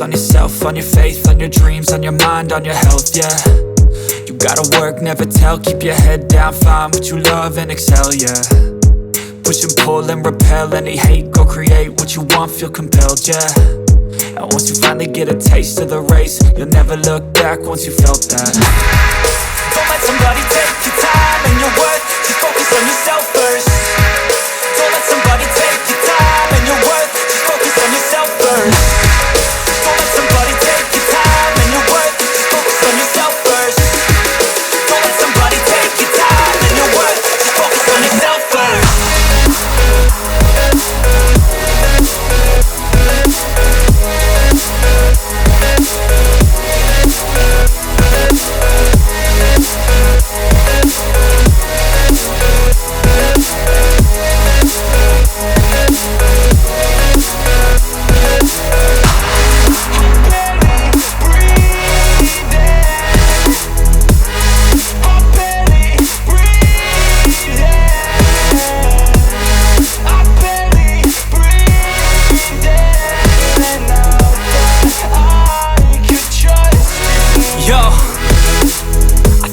focus on yourself, on your faith, on your dreams, on your mind, on your health, yeah. You gotta work, never tell, keep your head down, find what you love and excel, yeah. Push and pull and repel any hate, go create what you want, feel compelled, yeah. And once you finally get a taste of the race, you'll never look back once you felt that. Don't let somebody take your time and your worth, just focus on yourself first. Don't let somebody take your time and your worth, just focus on yourself first. Don't let somebody take your time and your worth, just focus on yourself first. Don't let somebody take your time and your worth, just focus on yourself first.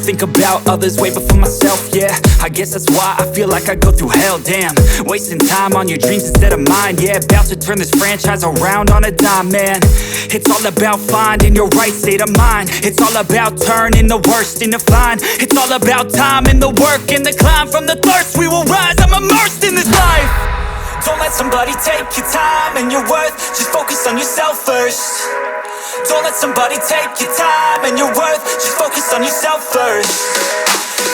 Think about others way before myself, yeah. I guess that's why I feel like I go through hell, damn. Wasting time on your dreams instead of mine, yeah. About to turn this franchise around on a dime, man. It's all about finding your right state of mind. It's all about turning the worst into fine. It's all about time and the work and the climb. From the thirst we will rise, I'm immersed in this life. Don't let somebody take your time and your worth, just focus on yourself first. Don't let somebody take your time and your worth, just focus on yourself first.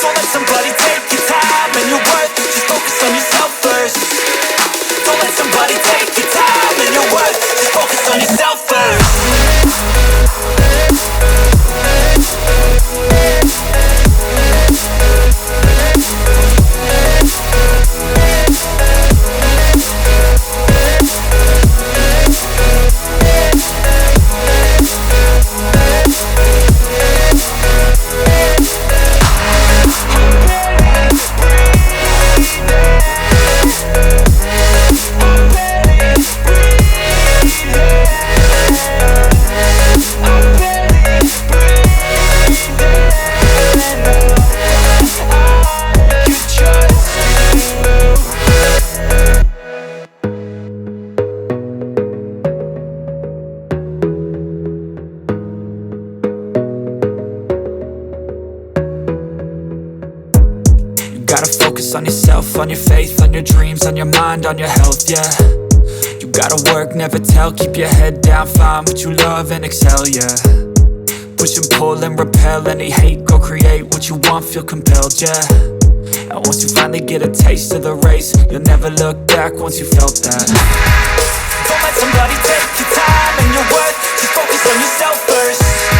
Don't let somebody take your time and your worth, just focus on yourself first. Don't let somebody take your time and your worth, just focus on yourself first. Gotta focus on yourself, on your faith, on your dreams, on your mind, on your health, yeah. You gotta work, never tell, keep your head down, find what you love and excel, yeah. Push and pull and repel any hate, go create what you want, feel compelled, yeah. And once you finally get a taste of the race, you'll never look back once you felt that. Don't let somebody take your time and your worth, just focus on yourself first.